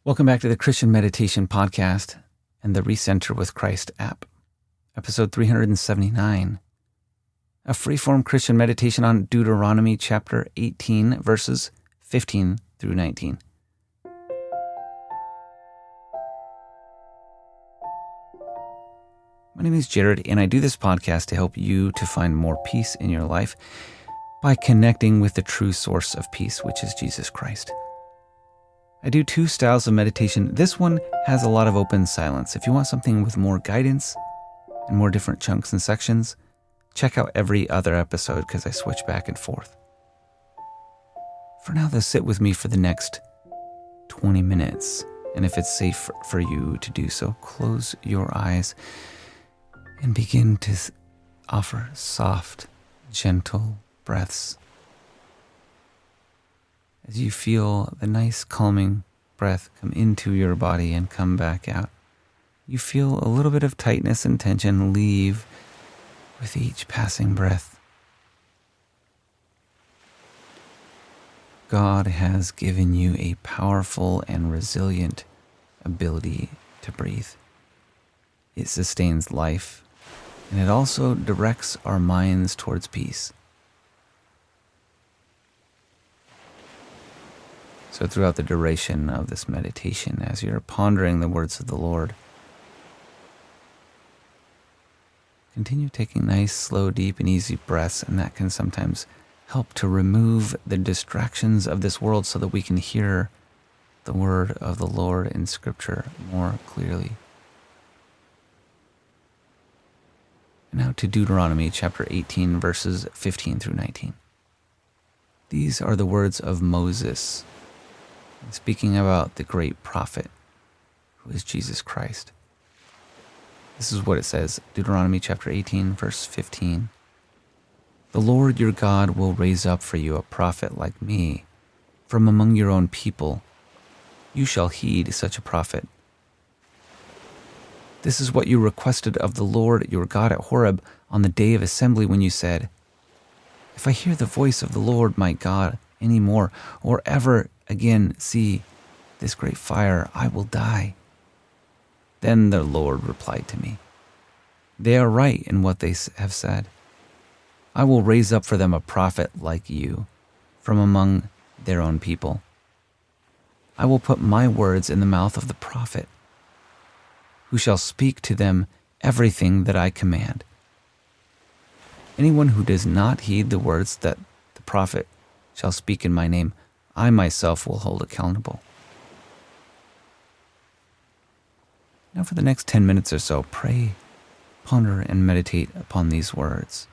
Welcome back to the Christian Meditation Podcast and the Recenter with Christ app, episode 379, a freeform Christian meditation on Deuteronomy chapter 18, verses 15 through 19. My name is Jared, and I do this podcast to help you to find more peace in your life by connecting with the true source of peace, which is Jesus Christ. I do two styles of meditation. This one has a lot of open silence. If you want something with more guidance and more different chunks and sections, check out every other episode because I switch back and forth. For now, sit with me for the next 20 minutes. And if it's safe for you to do so, close your eyes and begin to offer soft, gentle breaths. As you feel the nice calming breath come into your body and come back out, you feel a little bit of tightness and tension leave with each passing breath. God has given you a powerful and resilient ability to breathe. It sustains life, and it also directs our minds towards peace. So throughout the duration of this meditation, as you're pondering the words of the Lord, continue taking nice, slow, deep, and easy breaths, and that can sometimes help to remove the distractions of this world so that we can hear the word of the Lord in Scripture more clearly. Now to Deuteronomy chapter 18, verses 15 through 19. These are the words of Moses, speaking about the great prophet, who is Jesus Christ. This is what it says, Deuteronomy chapter 18, verse 15. The Lord your God will raise up for you a prophet like me from among your own people. You shall heed such a prophet. This is what you requested of the Lord your God at Horeb on the day of assembly when you said, if I hear the voice of the Lord my God any more, or ever again see this great fire, I will die. Then the Lord replied to me, they are right in what they have said. I will raise up for them a prophet like you from among their own people. I will put my words in the mouth of the prophet, who shall speak to them everything that I command. Anyone who does not heed the words that the prophet shall speak in my name, I myself will hold accountable. Now for the next 10 minutes or so, pray, ponder, and meditate upon these words.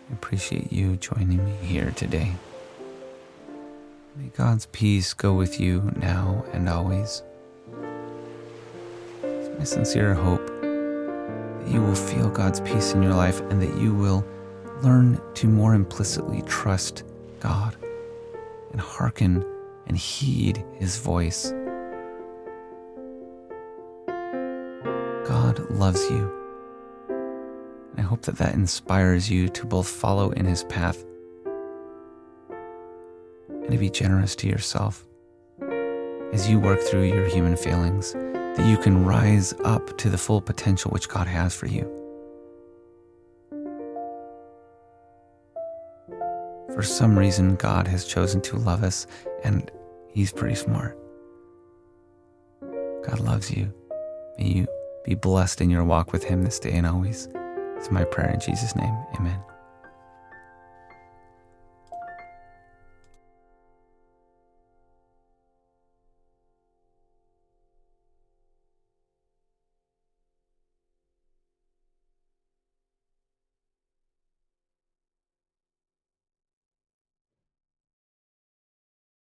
I appreciate you joining me here today. May God's peace go with you now and always. It's my sincere hope that you will feel God's peace in your life and that you will learn to more implicitly trust God and hearken and heed His voice. God loves you. I hope that that inspires you to both follow in His path and to be generous to yourself as you work through your human failings, that you can rise up to the full potential which God has for you. For some reason, God has chosen to love us, and He's pretty smart. God loves you. May you be blessed in your walk with Him this day and always. It's my prayer in Jesus' name. Amen.